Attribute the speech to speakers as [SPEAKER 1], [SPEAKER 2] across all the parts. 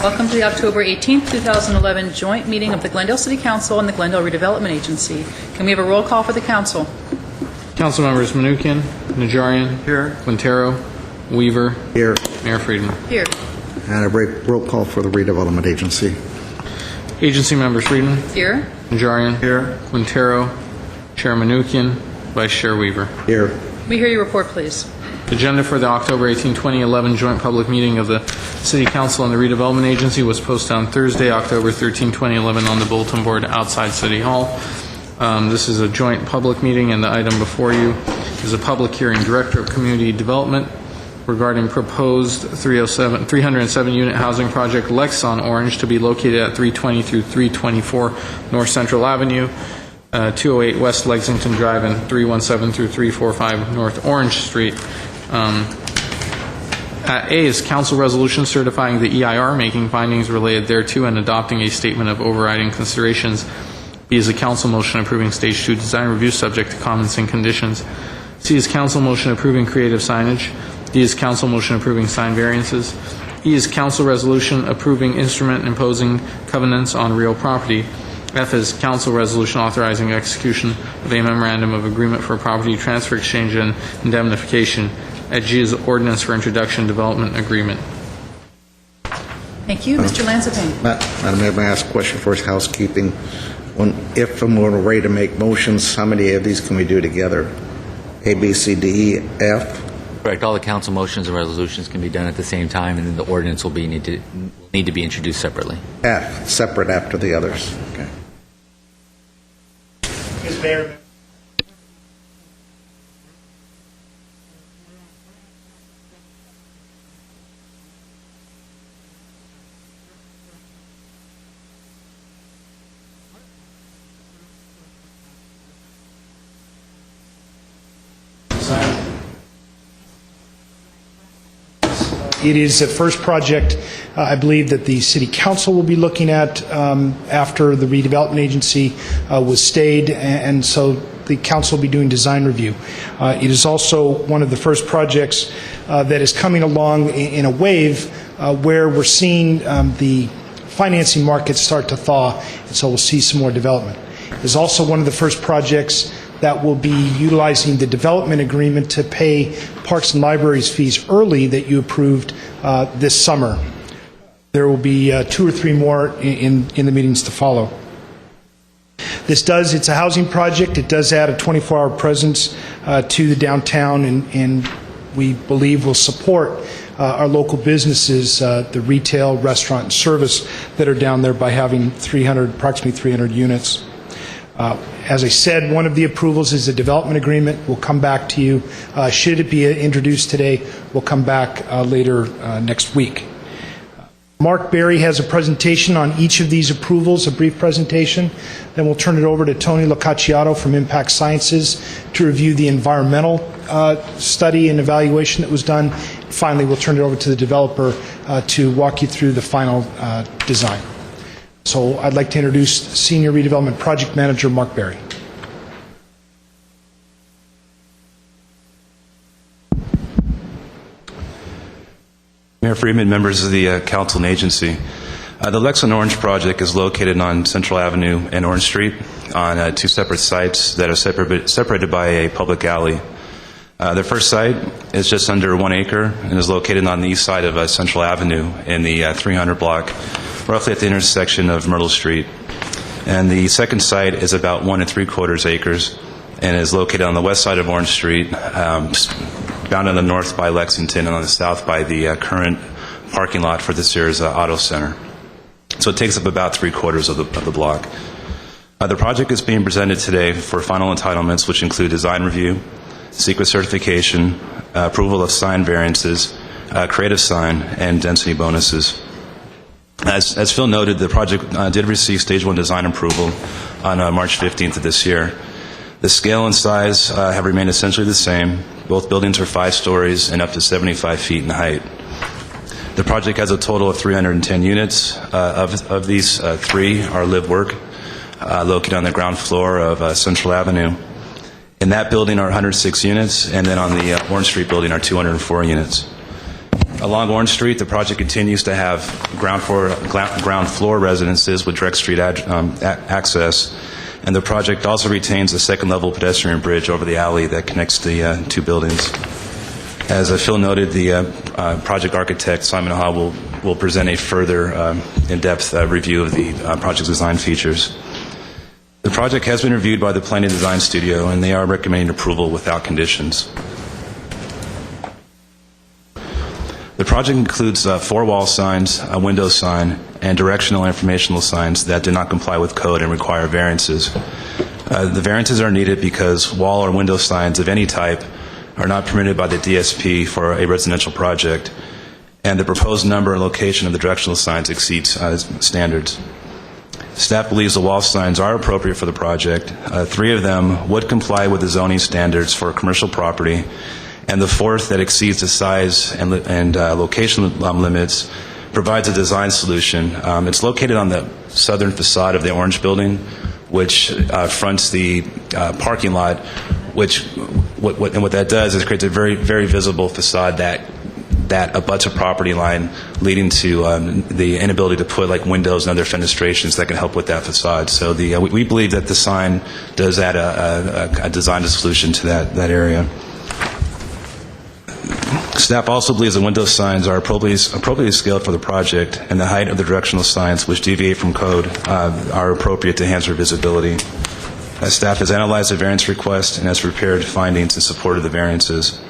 [SPEAKER 1] Welcome to the October 18th, 2011 joint meeting of the Glendale City Council and the Glendale Redevelopment Agency. Can we have a roll call for the council?
[SPEAKER 2] Council members Manukian, Najarian.
[SPEAKER 3] Here.
[SPEAKER 2] Quintero. Weaver.
[SPEAKER 3] Here.
[SPEAKER 2] Mayor Friedman.
[SPEAKER 1] Here.
[SPEAKER 3] And a roll call for the redevelopment agency.
[SPEAKER 2] Agency members Friedman.
[SPEAKER 1] Here.
[SPEAKER 2] Najarian.
[SPEAKER 3] Here.
[SPEAKER 2] Quintero. Chair Manukian. Vice Chair Weaver.
[SPEAKER 3] Here.
[SPEAKER 1] We hear your report, please.
[SPEAKER 2] Agenda for the October 18, 2011 joint public meeting of the City Council and the Redevelopment Agency was posted on Thursday, October 13, 2011 on the bulletin board outside City Hall. This is a joint public meeting, and the item before you is a public hearing. Director of Community Development regarding proposed 307-unit housing project Lexon Orange to be located at 320 through 324 North Central Avenue, 208 West Lexington Drive, and 317 through 345 North Orange Street. At A is council resolution certifying the EIR, making findings related thereto, and adopting a statement of overriding considerations. B is a council motion approving Stage 2 design review subject to comments and conditions. C is council motion approving creative signage. D is council motion approving sign variances. E is council resolution approving instrument imposing covenants on real property. F is council resolution authorizing execution of a memorandum of agreement for property transfer, exchange, and indemnification. At G is ordinance for introduction development agreement.
[SPEAKER 1] Thank you. Mr. Lansapane.
[SPEAKER 3] Madam Mayor, may I ask a question for housekeeping? If and when we're ready to make motions, how many of these can we do together? A, B, C, D, E, F?
[SPEAKER 4] Correct. All the council motions and resolutions can be done at the same time, and then the ordinance will need to be introduced separately.
[SPEAKER 3] F, separate after the others. Okay.
[SPEAKER 5] Ms. Mayor. It is the first project, I believe, that the City Council will be looking at after the redevelopment agency was stayed, and so the Council will be doing design review. It is also one of the first projects that is coming along in a wave where we're seeing the financing markets start to thaw, and so we'll see some more development. It is also one of the first projects that will be utilizing the development agreement to pay Parks and Libraries fees early that you approved this summer. There will be 2 or 3 more in the meetings to follow. It's a housing project. It does add a 24-hour presence to the downtown, and we believe will support our local businesses, the retail, restaurant, and service that are down there by having approximately 300 units. As I said, one of the approvals is a development agreement. We'll come back to you. Should it be introduced today, we'll come back later next week. Mark Berry has a presentation on each of these approvals, a brief presentation. Then we'll turn it over to Tony Locacciato from Impact Sciences to review the environmental study and evaluation that was done. Finally, we'll turn it over to the developer to walk you through the final design. So I'd like to introduce Senior Redevelopment Project Manager Mark Berry.
[SPEAKER 6] Mayor Friedman, members of the council and agency. The Lexon Orange project is located on Central Avenue and Orange Street on 2 separate sites that are separated by a public alley. The first site is just under 1 acre and is located on the east side of Central Avenue in the 300 block, roughly at the intersection of Myrtle Street. And the second site is about 1 3/4 acres and is located on the west side of Orange Street, bound on the north by Lexington and on the south by the current parking lot for the Sears Auto Center. So it takes up about 3/4 of the block. The project is being presented today for final entitlements, which include design review, secret certification, approval of sign variances, creative sign, and density bonuses. As Phil noted, the project did receive Stage 1 design approval on March 15th of this year. The scale and size have remained essentially the same. Both buildings are 5 stories and up to 75 feet in height. The project has a total of 310 units. Of these, 3 are live-work, located on the ground floor of Central Avenue. In that building are 106 units, and then on the Orange Street building are 204 units. Along Orange Street, the project continues to have ground floor residences with direct street access, and the project also retains a second-level pedestrian bridge over the alley that connects the two buildings. As Phil noted, the project architect, Simon Ha, will present a further in-depth review of the project design features. The project has been reviewed by the Planning Design Studio, and they are recommending approval without conditions. The project includes 4 wall signs, a window sign, and directional informational signs that do not comply with code and require variances. The variances are needed because wall or window signs of any type are not permitted by the DSP for a residential project, and the proposed number and location of the directional signs exceeds standards. Staff believes the wall signs are appropriate for the project. 3 of them would comply with the zoning standards for commercial property, and the 4th, that exceeds the size and location limits, provides a design solution. It's located on the southern facade of the Orange Building, which fronts the parking lot, what that does is creates a very, very visible facade that abuts a property line, leading to the inability to put like windows and other fenestrations that can help with that facade. So we believe that the sign does add a design solution to that area. Staff also believes the window signs are appropriately scaled for the project, and the height of the directional signs, which deviate from code, are appropriate to enhance their visibility. Staff has analyzed the variance request and has prepared findings in support of the variances.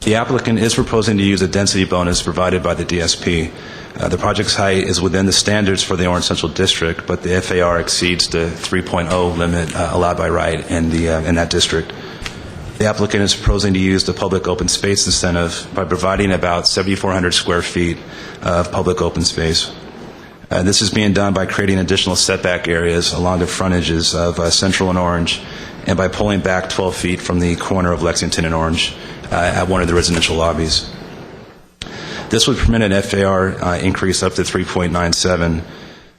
[SPEAKER 6] The applicant is proposing to use a density bonus provided by the DSP. The project's height is within the standards for the Orange Central District, but the FAR exceeds the 3.0 limit allowed by right in that district. The applicant is proposing to use the public open space incentive by providing about 7,400 square feet of public open space. This is being done by creating additional setback areas along the frontages of Central and Orange, and by pulling back 12 feet from the corner of Lexington and Orange at one of the residential lobbies. This would permit an FAR increase up to 3.97.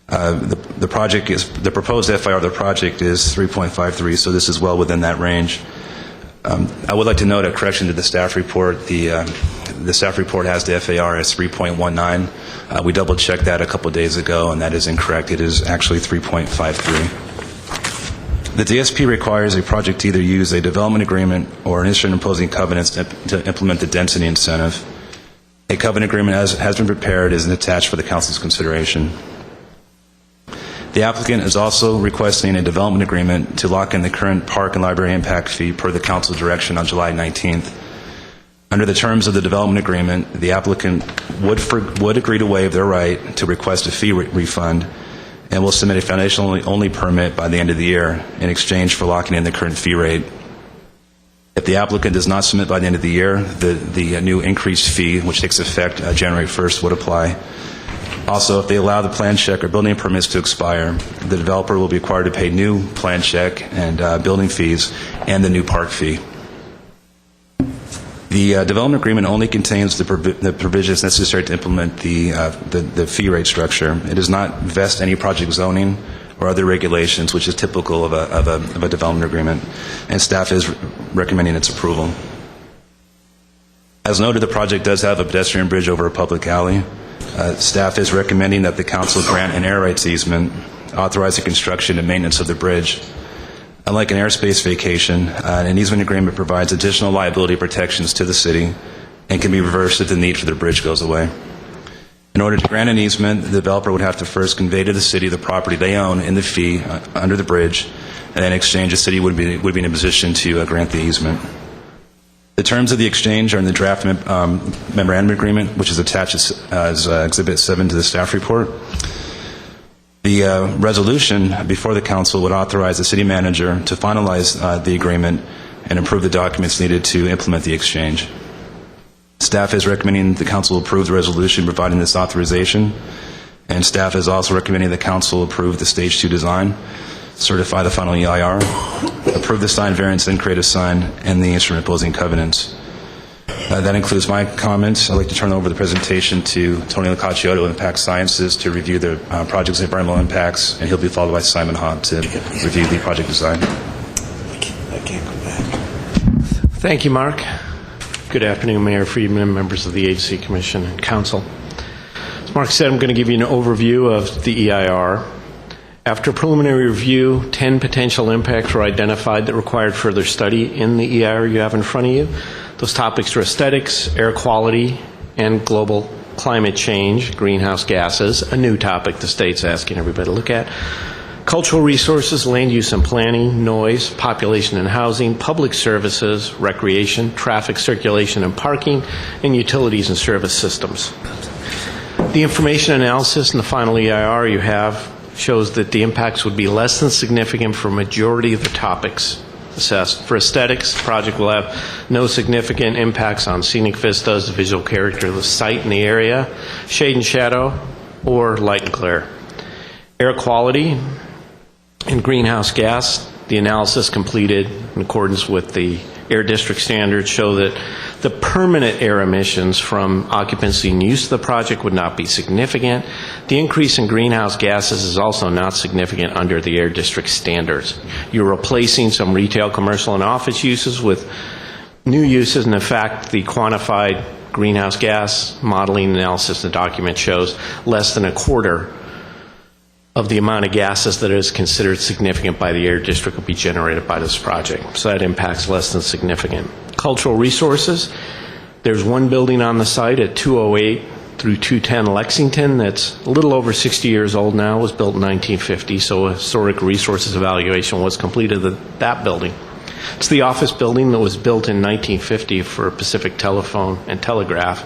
[SPEAKER 6] The proposed FAR of the project is 3.53, so this is well within that range. I would like to note a correction to the staff report. The staff report has the FAR as 3.19. We double-checked that a couple days ago, and that is incorrect. It is actually 3.53. The DSP requires a project to either use a development agreement or an instrument imposing covenants to implement the density incentive. A covenant agreement has been prepared and is attached for the council's consideration. The applicant is also requesting a development agreement to lock in the current park and library impact fee per the council direction on July 19th. Under the terms of the development agreement, the applicant would agree to waive their right to request a fee refund and will submit a foundation-only permit by the end of the year in exchange for locking in the current fee rate. If the applicant does not submit by the end of the year, the new increased fee, which takes effect January 1st, would apply. Also, if they allow the plan check or building permits to expire, the developer will be required to pay new plan check and building fees and the new park fee. The development agreement only contains the provisions necessary to implement the fee rate structure. It does not vest any project zoning or other regulations, which is typical of a development agreement, and staff is recommending its approval. As noted, the project does have a pedestrian bridge over a public alley. Staff is recommending that the council grant an air rights easement, authorize the construction and maintenance of the bridge. Unlike an airspace vacation, an easement agreement provides additional liability protections to the city and can be reversed if the need for the bridge goes away. In order to grant an easement, the developer would have to first convey to the city the property they own in the fee under the bridge, and in exchange, the city would be in a position to grant the easement. The terms of the exchange are in the draft memorandum agreement, which is attached as Exhibit 7 to the staff report. The resolution before the council would authorize the city manager to finalize the agreement and approve the documents needed to implement the exchange. Staff is recommending the council approve the resolution providing this authorization, and staff is also recommending the council approve the Stage 2 design, certify the final EIR, approve the sign variance, and create a sign, and the instrument imposing covenants. That includes my comments. I'd like to turn over the presentation to Tony Locacciotto of Impact Sciences to review the project's environmental impacts, and he'll be followed by Simon Ha to review the project design.
[SPEAKER 3] I can't go back.
[SPEAKER 7] Thank you, Mark. Good afternoon, Mayor Friedman, members of the Agency Commission and Council. As Mark said, I'm going to give you an overview of the EIR. After preliminary review, 10 potential impacts were identified that required further study in the EIR you have in front of you. Those topics are aesthetics, air quality, and global climate change, greenhouse gases, a new topic the state's asking everybody to look at. Cultural resources, land use and planning, noise, population and housing, public services, recreation, traffic circulation and parking, and utilities and service systems. The information analysis in the final EIR you have shows that the impacts would be less than significant for a majority of the topics assessed. For aesthetics, the project will have no significant impacts on scenic vistas, the visual character of the site and the area, shade and shadow, or light and glare. Air quality and greenhouse gas, the analysis completed in accordance with the Air District standards show that the permanent air emissions from occupancy and use of the project would not be significant. The increase in greenhouse gases is also not significant under the Air District standards. You're replacing some retail, commercial, and office uses with new uses, and in fact, the quantified greenhouse gas modeling analysis in the document shows less than a quarter of the amount of gases that is considered significant by the Air District will be generated by this project. So that impact's less than significant. Cultural resources, there's one building on the site at 208 through 210 Lexington that's a little over 60 years old now. It was built in 1950, so a historic resources evaluation was completed at that building. It's the office building that was built in 1950 for Pacific Telephone and Telegraph.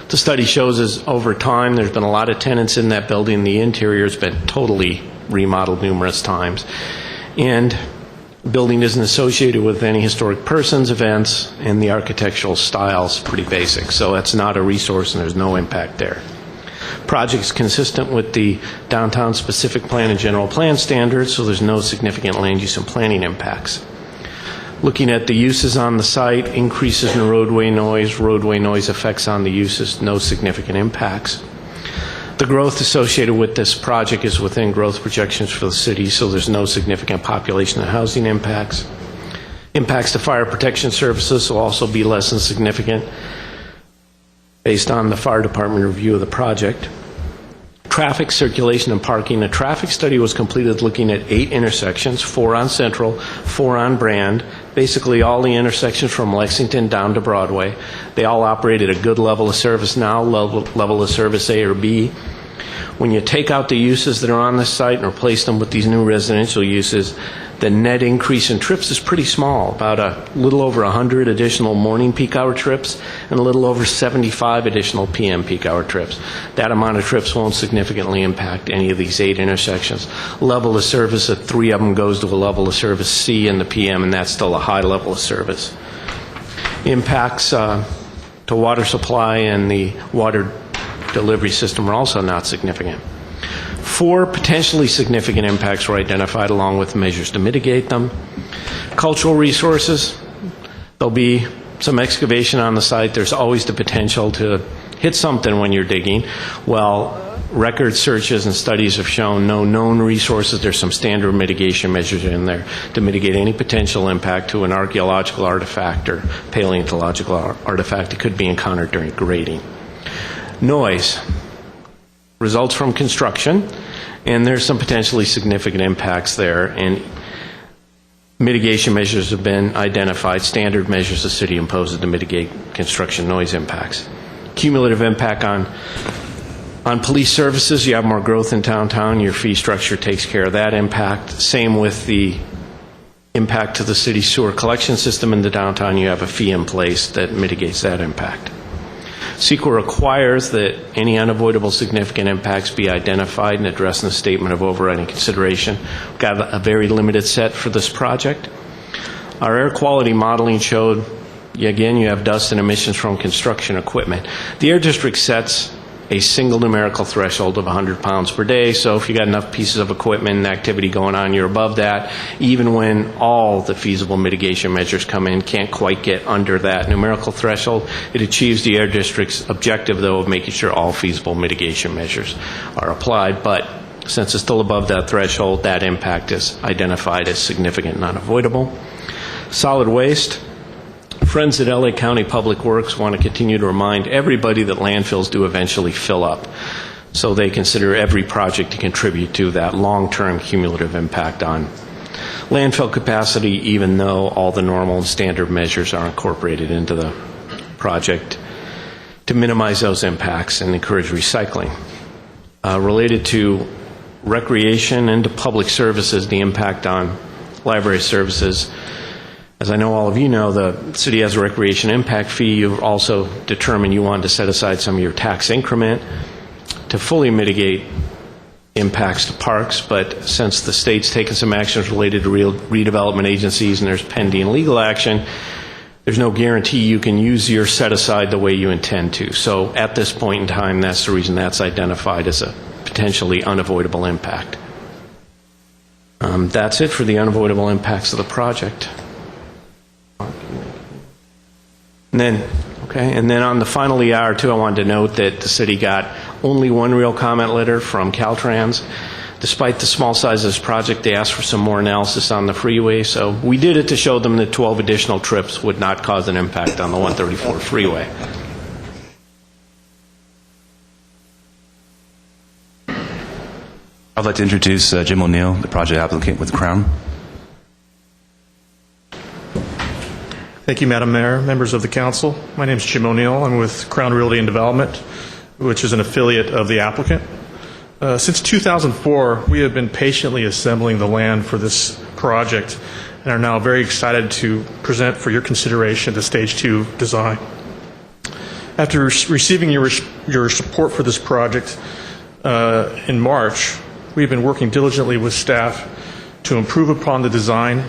[SPEAKER 7] The study shows as over time there's been a lot of tenants in that building. The interior has been totally remodeled numerous times. And the building isn't associated with any historic persons, events, and the architectural style's pretty basic. So that's not a resource and there's no impact there. Project's consistent with the downtown specific plan and general plan standards, so there's no significant land use and planning impacts. Looking at the uses on the site, increases in roadway noise effects on the uses, no significant impacts. The growth associated with this project is within growth projections for the city, so there's no significant population and housing impacts. Impacts to fire protection services will also be less than significant based on the fire department review of the project. Traffic, circulation, and parking. A traffic study was completed looking at 8 intersections, 4 on Central, 4 on Brand, basically all the intersections from Lexington down to Broadway. They all operate at a good level of service now, level of service A or B. When you take out the uses that are on this site and replace them with these new residential uses, the net increase in trips is pretty small, about a little over 100 additional morning peak hour trips and a little over 75 additional PM peak hour trips. That amount of trips won't significantly impact any of these 8 intersections. Level of service at 3 of them goes to a level of service C in the PM, and that's still a high level of service. Impacts to water supply and the water delivery system are also not significant. 4 potentially significant impacts were identified along with measures to mitigate them. Cultural resources, there'll be some excavation on the site. There's always the potential to hit something when you're digging. Well, record searches and studies have shown no known resources. There's some standard mitigation measures in there to mitigate any potential impact to an archaeological artifact or paleontological artifact that could be encountered during grading. Noise results from construction, and there's some potentially significant impacts there, and mitigation measures have been identified, standard measures the city imposes to mitigate construction noise impacts. Cumulative impact on police services, you have more growth in downtown, your fee structure takes care of that impact. Same with the impact to the city sewer collection system in the downtown, you have a fee in place that mitigates that impact. CEQA requires that any unavoidable significant impacts be identified and addressed in the statement of overriding consideration. We've got a very limited set for this project. Our air quality modeling showed, again, you have dust and emissions from construction equipment. The Air District sets a single numerical threshold of 100 pounds per day, so if you got enough pieces of equipment and activity going on, you're above that. Even when all the feasible mitigation measures come in, can't quite get under that numerical threshold. It achieves the Air District's objective, though, of making sure all feasible mitigation measures are applied, but since it's still above that threshold, that impact is identified as significant and unavoidable. Solid waste. friends at LA County Public Works want to continue to remind everybody that landfills do eventually fill up. So they consider every project to contribute to that long-term cumulative impact on landfill capacity, even though all the normal and standard measures are incorporated into the project to minimize those impacts and encourage recycling. Related to recreation and to public services, the impact on library services, as I know all of you know, the city has a recreation impact fee. You've also determined you wanted to set aside some of your tax increment to fully mitigate impacts to parks, but since the state's taken some actions related to redevelopment agencies and there's pending legal action, there's no guarantee you can use your set aside the way you intend to. So at this point in time, that's the reason that's identified as a potentially unavoidable impact. That's it for the unavoidable impacts of the project. And then on the final EIR too, I wanted to note that the city got only one real comment letter from Caltrans. Despite the small size of this project, they asked for some more analysis on the freeway, so we did it to show them that 12 additional trips would not cause an impact on the 134 freeway.
[SPEAKER 6] I'd like to introduce Jim O'Neill, the project applicant with Crown.
[SPEAKER 8] Thank you, Madam Mayor, members of the council. My name is Jim O'Neill. I'm with Crown Realty and Development, which is an affiliate of the applicant. Since 2004, we have been patiently assembling the land for this project and are now very excited to present for your consideration the Stage 2 design. After receiving your support for this project in March, we've been working diligently with staff to improve upon the design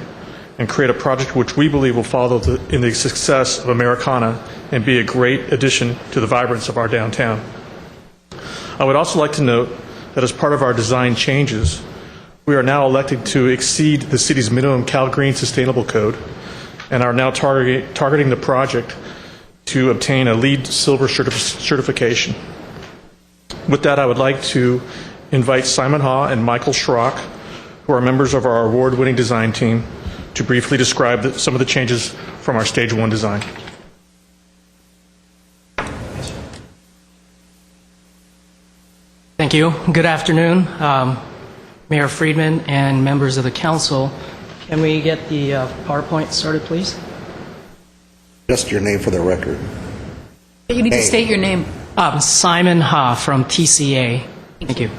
[SPEAKER 8] and create a project which we believe will follow in the success of Americana and be a great addition to the vibrance of our downtown. I would also like to note that as part of our design changes, we are now elected to exceed the city's minimum Cal Green Sustainable Code and are now targeting the project to obtain a LEED Silver certification. With that, I would like to invite Simon Ha and Michael Schrock, who are members of our award-winning design team, to briefly describe some of the changes from our Stage 1 design.
[SPEAKER 9] Thank you. Good afternoon, Mayor Friedman and members of the council. Can we get the PowerPoint started, please?
[SPEAKER 3] Just your name for the record.
[SPEAKER 1] You need to state your name.
[SPEAKER 9] Simon Ha from TCA. Thank you.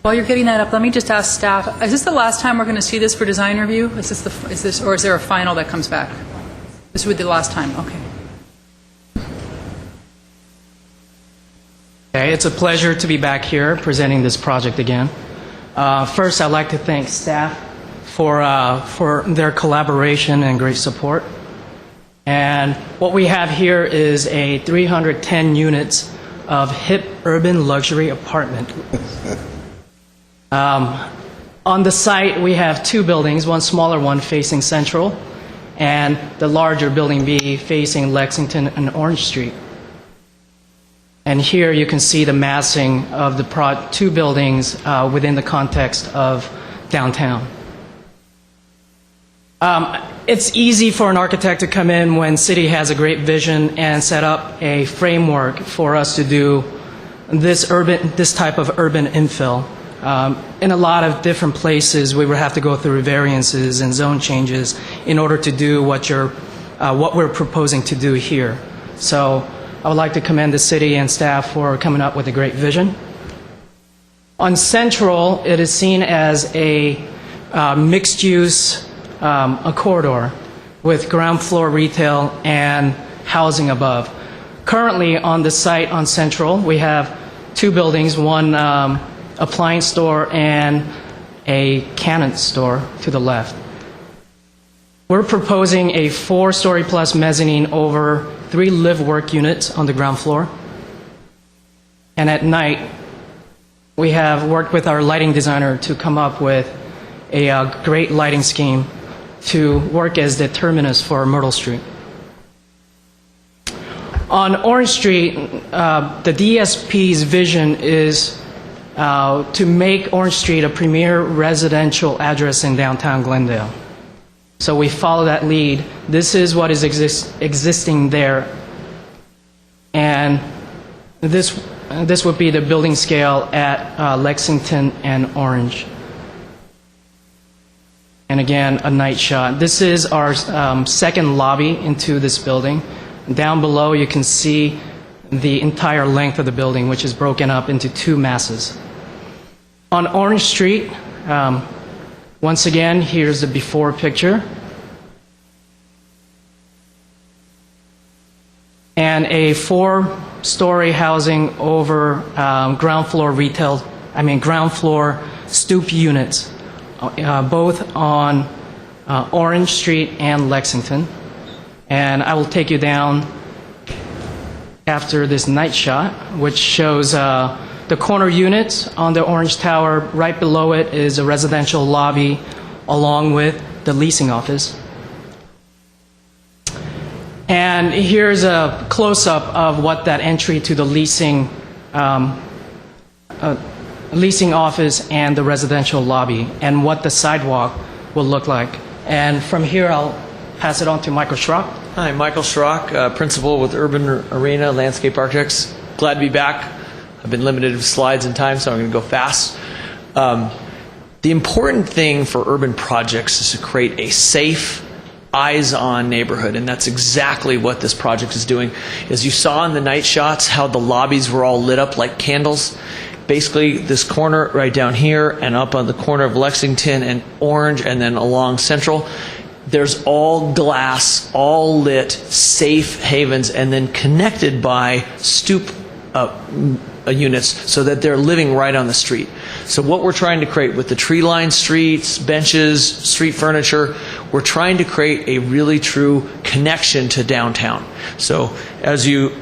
[SPEAKER 1] While you're getting that up, let me just ask staff, is this the last time we're going to see this for design review? Or is there a final that comes back? This would be the last time, okay.
[SPEAKER 9] Okay, it's a pleasure to be back here presenting this project again. First, I'd like to thank staff for their collaboration and great support. And what we have here is a 310 units of hip urban luxury apartment. On the site, we have two buildings, one smaller one facing Central, and the larger building B facing Lexington and Orange Street. And here you can see the massing of the two buildings within the context of downtown. It's easy for an architect to come in when city has a great vision and set up a framework for us to do this type of urban infill. In a lot of different places, we would have to go through variances and zone changes in order to do what we're proposing to do here. So I would like to commend the city and staff for coming up with a great vision. On Central, it is seen as a mixed-use corridor with ground floor retail and housing above. Currently on the site on Central, we have two buildings, one appliance store and a Canon store to the left. We're proposing a 4-story plus mezzanine over 3 live-work units on the ground floor. And at night, we have worked with our lighting designer to come up with a great lighting scheme to work as the terminus for Myrtle Street. On Orange Street, the DSP's vision is to make Orange Street a premier residential address in downtown Glendale. So we follow that lead. This is what is existing there. And this would be the building scale at Lexington and Orange. And again, a night shot. This is our second lobby into this building. Down below, you can see the entire length of the building, which is broken up into two masses. On Orange Street, once again, here's the before picture. And a 4-story housing over ground floor stoop units, both on Orange Street and Lexington. And I will take you down after this night shot, which shows the corner units on the Orange Tower. Right below it is a residential lobby along with the leasing office. And here's a close-up of what that entry to the leasing office and the residential lobby and what the sidewalk will look like. And from here, I'll pass it on to Michael Schrock.
[SPEAKER 10] Hi, Michael Schrock, principal with Urban Arena Landscape Architects. Glad to be back. I've been limited with slides and time, so I'm going to go fast. The important thing for urban projects is to create a safe, eyes-on neighborhood, and that's exactly what this project is doing. As you saw in the night shots, how the lobbies were all lit up like candles. Basically, this corner right down here and up on the corner of Lexington and Orange and then along Central, there's all glass, all lit, safe havens, and then connected by stoop units so that they're living right on the street. So what we're trying to create with the tree-lined streets, benches, street furniture, we're trying to create a really true connection to downtown. So as you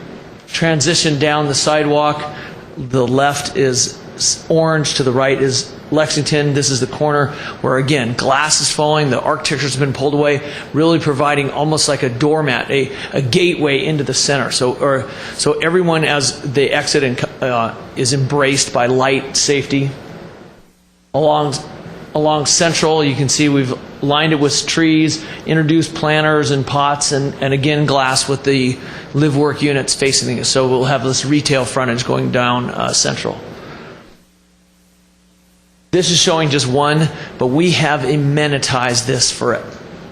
[SPEAKER 10] transition down the sidewalk, the left is Orange, to the right is Lexington. This is the corner where, again, glass is falling, the architecture's been pulled away, really providing almost like a doormat, a gateway into the center. So everyone, as they exit, is embraced by light, safety. Along Central, you can see we've lined it with trees, introduced planters and pots, and again, glass with the live-work units facing it. So we'll have this retail frontage going down Central. This is showing just one, but we have amenitized this for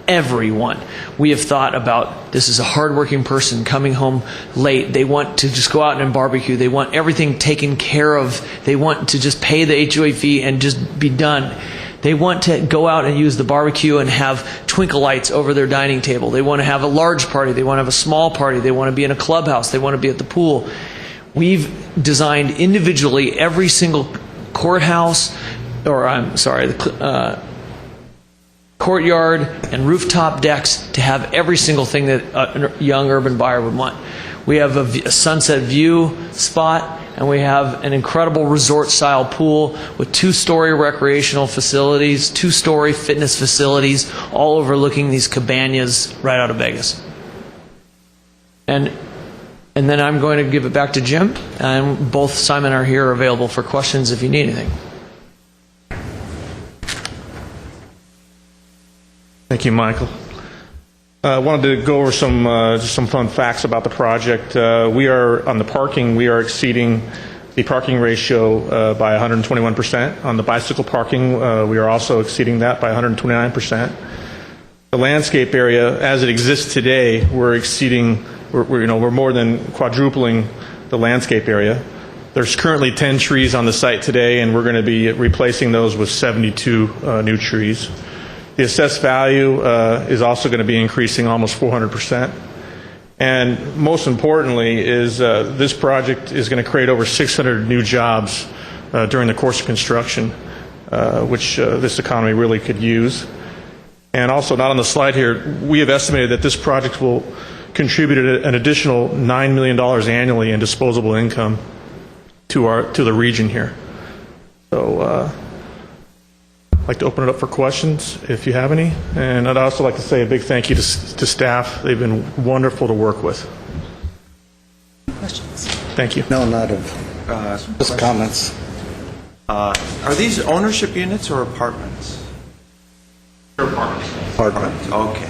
[SPEAKER 10] everyone. We have thought about, this is a hardworking person coming home late. They want to just go out and barbecue. They want everything taken care of. They want to just pay the HOA fee and just be done. They want to go out and use the barbecue and have twinkle lights over their dining table. They want to have a large party. They want to have a small party. They want to be in a clubhouse. They want to be at the pool. We've designed individually every single courthouse, courtyard and rooftop decks to have every single thing that a young urban buyer would want. We have a sunset view spot, and we have an incredible resort-style pool with 2-story recreational facilities, 2-story fitness facilities, all overlooking these cabanas right out of Vegas. And then I'm going to give it back to Jim, and both Simon are here available for questions if you need anything.
[SPEAKER 8] Thank you, Michael. I wanted to go over some fun facts about the project. We are, on the parking, we are exceeding the parking ratio by 121%. On the bicycle parking, we are also exceeding that by 129%. The landscape area, as it exists today, we're more than quadrupling the landscape area. There's currently 10 trees on the site today, and we're going to be replacing those with 72 new trees. The assessed value is also going to be increasing almost 400%. And most importantly is this project is going to create over 600 new jobs during the course of construction, which this economy really could use. And also, not on the slide here, we have estimated that this project will contribute an additional $9 million annually in disposable income to the region here. So I'd like to open it up for questions if you have any. And I'd also like to say a big thank you to staff. They've been wonderful to work with.
[SPEAKER 1] Questions?
[SPEAKER 8] Thank you.
[SPEAKER 3] No, not of just comments.
[SPEAKER 11] Are these ownership units or apartments?
[SPEAKER 3] Apartment.
[SPEAKER 11] Okay.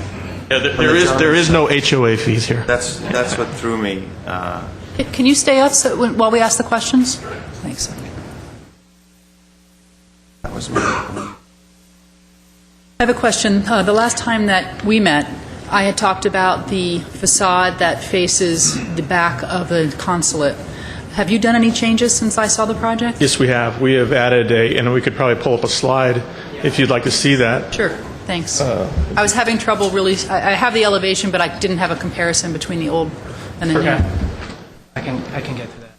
[SPEAKER 8] Yeah, there is no HOA fees here.
[SPEAKER 11] That's what threw me.
[SPEAKER 1] Can you stay up while we ask the questions? Thanks.
[SPEAKER 11] That was my.
[SPEAKER 1] I have a question. The last time that we met, I had talked about the facade that faces the back of the consulate. Have you done any changes since I saw the project?
[SPEAKER 8] Yes, we have. We have added and we could probably pull up a slide if you'd like to see that.
[SPEAKER 1] Sure, thanks. I was having trouble really, I have the elevation, but I didn't have a comparison between the old and the new.
[SPEAKER 9] I can get to that.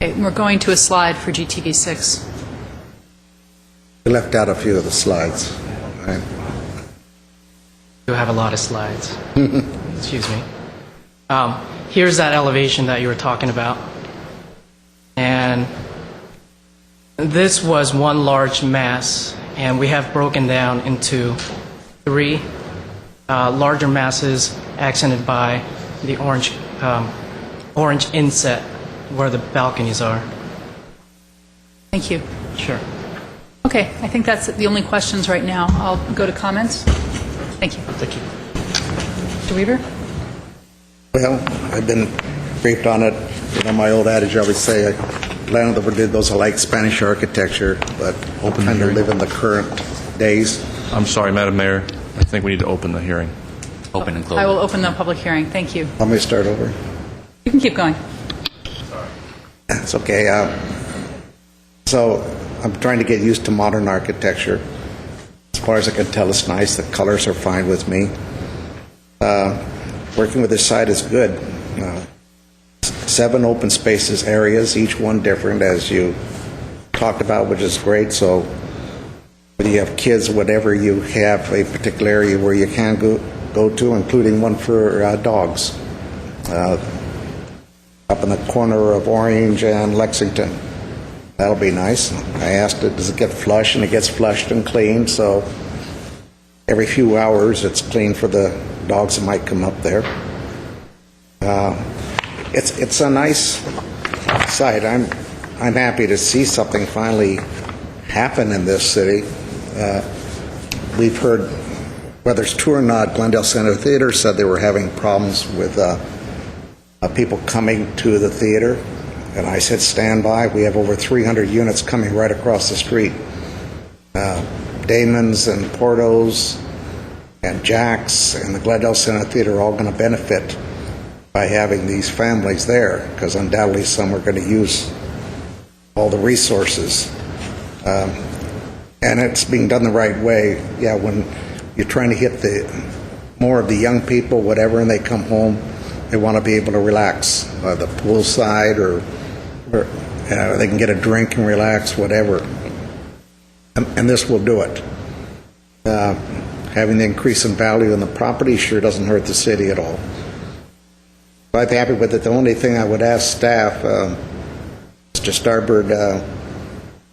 [SPEAKER 1] Okay, we're going to a slide for GTV6.
[SPEAKER 3] We left out a few of the slides. Right.
[SPEAKER 9] You have a lot of slides. Excuse me. Here's that elevation that you were talking about. And this was one large mass, and we have broken down into 3 larger masses accented by the orange inset where the balconies are.
[SPEAKER 1] Thank you.
[SPEAKER 9] Sure.
[SPEAKER 1] Okay, I think that's the only questions right now. I'll go to comments. Thank you.
[SPEAKER 8] Thank you.
[SPEAKER 1] Mr. Weaver?
[SPEAKER 3] Well, I've been briefed on it. You know, my old adage, I always say, land of the did those are like Spanish architecture, but kind of live in the current days.
[SPEAKER 6] I'm sorry, Madam Mayor. I think we need to open the hearing.
[SPEAKER 4] Open and close.
[SPEAKER 1] I will open the public hearing. Thank you.
[SPEAKER 3] Want me to start over?
[SPEAKER 1] You can keep going.
[SPEAKER 3] It's okay. So I'm trying to get used to modern architecture. As far as I can tell, it's nice. The colors are fine with me. Working with this site is good. 7 open spaces areas, each one different, as you talked about, which is great. So whether you have kids, whatever, you have a particular area where you can go to, including one for dogs. Up in the corner of Orange and Lexington. That'll be nice. I asked it, does it get flushed? And it gets flushed and cleaned, so every few hours it's cleaned for the dogs that might come up there. It's a nice site. I'm happy to see something finally happen in this city. We've heard, whether it's true or not, Glendale Center Theater said they were having problems with people coming to the theater, and I said stand by. We have over 300 units coming right across the street. Damon's and Porto's and Jack's and the Glendale Center Theater are all going to benefit by having these families there, because undoubtedly some are going to use all the resources. And it's being done the right way. Yeah, when you're trying to hit more of the young people, whatever, and they come home, they want to be able to relax, the poolside, or they can get a drink and relax, whatever. And this will do it. Having the increase in value in the property sure doesn't hurt the city at all. So I'm happy with it. The only thing I would ask staff, Mr. Starbird,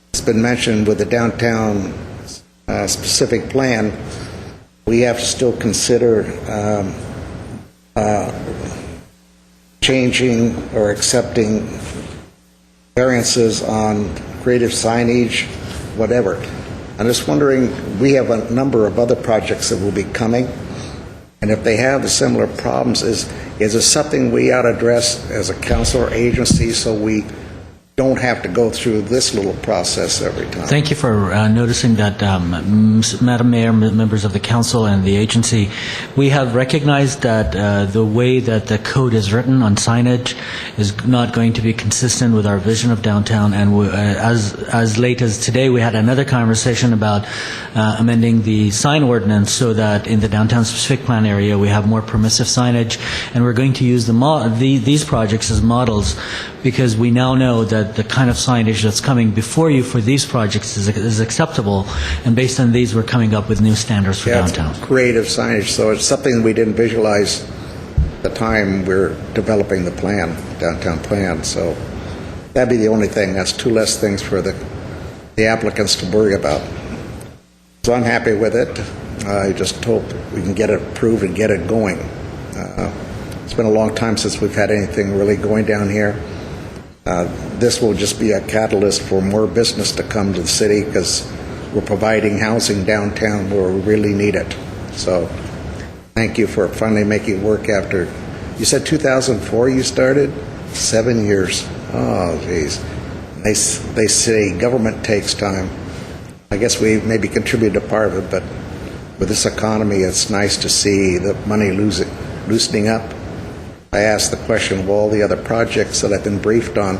[SPEAKER 3] it's been mentioned with the downtown specific plan, we have to still consider changing or accepting variances on creative signage, whatever. I'm just wondering, we have a number of other projects that will be coming, and if they have similar problems, is it something we ought to address as a council or agency so we don't have to go through this little process every time?
[SPEAKER 12] Thank you for noticing that, Madam Mayor, members of the council and the agency. We have recognized that the way that the code is written on signage is not going to be consistent with our vision of downtown, and as late as today we had another conversation about amending the sign ordinance so that in the downtown specific plan area we have more permissive signage, and we're going to use these projects as models, because we now know that the kind of signage that's coming before you for these projects is acceptable, and based on these we're coming up with new standards for downtown.
[SPEAKER 3] It's creative signage, so it's something we didn't visualize at the time we're developing the plan, downtown plan, so that'd be the only thing. That's 2 less things for the applicants to worry about. So I'm happy with it. I just hope we can get it approved and get it going. It's been a long time since we've had anything really going down here. This will just be a catalyst for more business to come to the city because we're providing housing downtown where we really need it. So thank you for finally making it work after, you said 2004 you started? 7 years. Oh, geez. They say government takes time. I guess we maybe contributed a part of it, but with this economy, it's nice to see the money loosening up. I asked the question of all the other projects that I've been briefed on.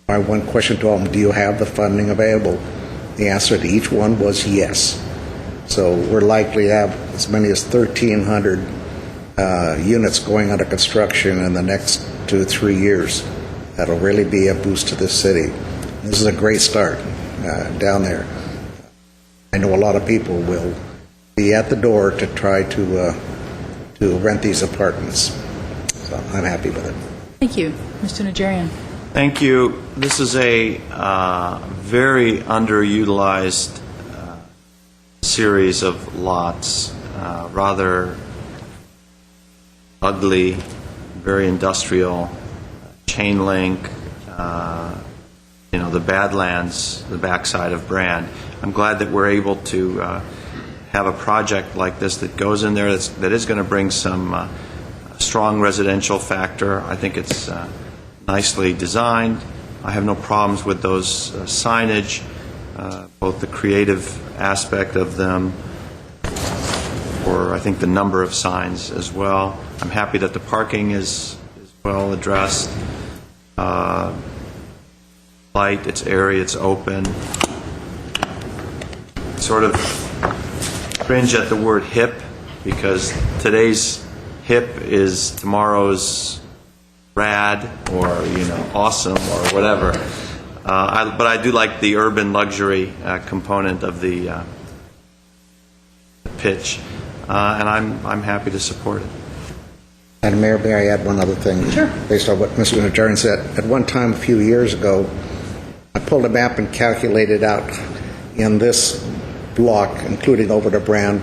[SPEAKER 3] My one question to them, do you have the funding available? The answer to each one was yes. So we're likely to have as many as 1,300 units going under construction in the next 2 to 3 years. That'll really be a boost to this city. This is a great start down there. I know a lot of people will be at the door to try to rent these apartments. So I'm happy with it.
[SPEAKER 1] Thank you. Mr. Najarian.
[SPEAKER 11] Thank you. This is a very underutilized series of lots, rather ugly, very industrial, chain link, the Badlands, the backside of Brand. I'm glad that we're able to have a project like this that goes in there that is going to bring some strong residential factor. I think it's nicely designed. I have no problems with those signage, both the creative aspect of them, or I think the number of signs as well. I'm happy that the parking is well addressed. Light, it's airy, it's open. Sort of cringe at the word hip because today's hip is tomorrow's rad or awesome or whatever. But I do like the urban luxury component of the pitch, and I'm happy to support it.
[SPEAKER 3] And Mayor, may I add one other thing?
[SPEAKER 1] Sure.
[SPEAKER 3] Based on what Mr. Najarian said. At one time, a few years ago, I pulled a map and calculated out in this block, including over to Brand,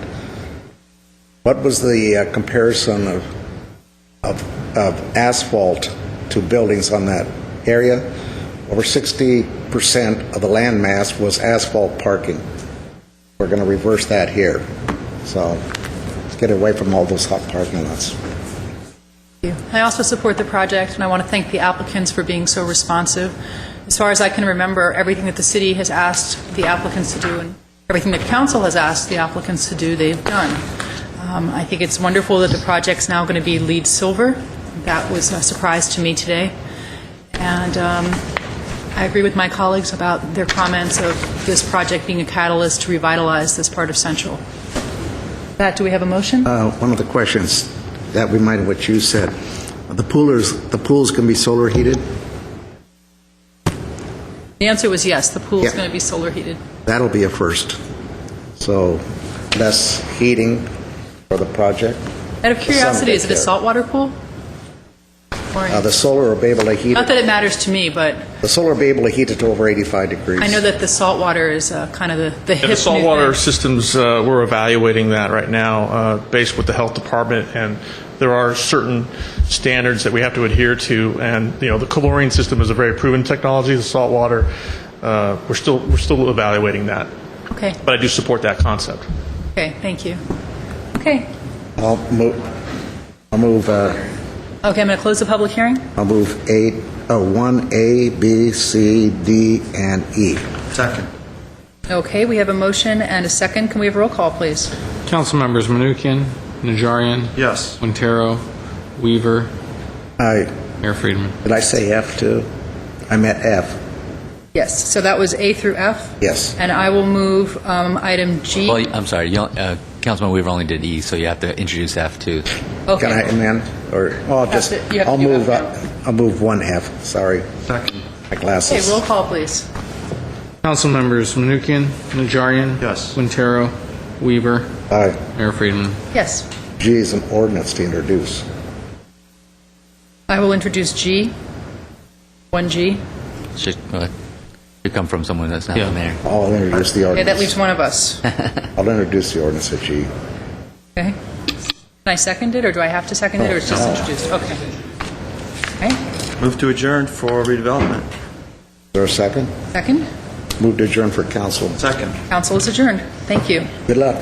[SPEAKER 3] what was the comparison of asphalt to buildings on that area? Over 60% of the land mass was asphalt parking. We're going to reverse that here. So let's get away from all those hot parking lots.
[SPEAKER 1] Thank you. I also support the project, and I want to thank the applicants for being so responsive. As far as I can remember, everything that the city has asked the applicants to do and everything that council has asked the applicants to do, they've done. I think it's wonderful that the project's now going to be LEED Silver. That was a surprise to me today. And I agree with my colleagues about their comments of this project being a catalyst to revitalize this part of Central. With that, do we have a motion?
[SPEAKER 3] One of the questions that reminded what you said. The pools can be solar heated?
[SPEAKER 1] The answer was yes, the pool is
[SPEAKER 3] Yeah.
[SPEAKER 1] going to be solar heated.
[SPEAKER 3] That'll be a first. So less heating for the project.
[SPEAKER 1] Out of curiosity, is it a
[SPEAKER 3] there.
[SPEAKER 1] saltwater pool? Or,
[SPEAKER 3] The solar will be able to heat
[SPEAKER 1] not
[SPEAKER 3] it.
[SPEAKER 1] that it matters to me, but
[SPEAKER 3] The solar will be able to heat it to over 85 degrees.
[SPEAKER 1] I know that the saltwater is kind of the hip
[SPEAKER 8] The
[SPEAKER 1] new
[SPEAKER 8] saltwater
[SPEAKER 1] thing.
[SPEAKER 8] systems, we're evaluating that right now, based with the health department, and there are certain standards that we have to adhere to. And the chlorine system is a very proven technology. The saltwater, we're still evaluating that.
[SPEAKER 1] Okay,
[SPEAKER 8] But I do support that concept.
[SPEAKER 1] okay, thank you. Okay,
[SPEAKER 3] I'll move.
[SPEAKER 1] okay, I'm going to close the public hearing.
[SPEAKER 3] I'll move 1A, B, C, D, and E.
[SPEAKER 11] Second.
[SPEAKER 1] Okay, we have a motion and a second. Can we have a roll call, please?
[SPEAKER 2] Council members Manukian, Najarian,
[SPEAKER 11] Yes.
[SPEAKER 2] Quintero, Weaver,
[SPEAKER 3] Did
[SPEAKER 2] Mayor Friedman.
[SPEAKER 3] I say F too? I meant F.
[SPEAKER 1] Yes, so that was A through F.
[SPEAKER 3] Yes.
[SPEAKER 1] And I will move item G.
[SPEAKER 4] Well, I'm sorry, Councilman Weaver only did E, so you have to introduce F too.
[SPEAKER 1] Okay.
[SPEAKER 3] Can I amend? Or I'll just,
[SPEAKER 1] You have to
[SPEAKER 3] I'll
[SPEAKER 1] do
[SPEAKER 3] move,
[SPEAKER 1] F
[SPEAKER 3] I'll move 1F, sorry.
[SPEAKER 11] Second.
[SPEAKER 3] My glasses.
[SPEAKER 1] Okay, roll call, please.
[SPEAKER 2] Council members Manukian, Najarian,
[SPEAKER 11] Yes.
[SPEAKER 2] Quintero, Weaver,
[SPEAKER 3] Aye.
[SPEAKER 2] Mayor Friedman.
[SPEAKER 1] Yes,
[SPEAKER 3] G is an ordinance to introduce.
[SPEAKER 1] I will introduce G. 1G.
[SPEAKER 4] Should come from someone that's not
[SPEAKER 2] Yeah.
[SPEAKER 4] the mayor.
[SPEAKER 3] I'll introduce the
[SPEAKER 1] Okay,
[SPEAKER 3] ordinance.
[SPEAKER 1] that leaves one of us.
[SPEAKER 3] I'll introduce the ordinance at G.
[SPEAKER 1] Okay. Can I second it, or do I have to second it, or it's just introduced? Okay. Okay,
[SPEAKER 11] Move to adjourn for redevelopment.
[SPEAKER 3] Is there a second?
[SPEAKER 1] second.
[SPEAKER 3] Move to adjourn for council.
[SPEAKER 11] Second.
[SPEAKER 1] Council is adjourned. Thank you.
[SPEAKER 3] Good luck.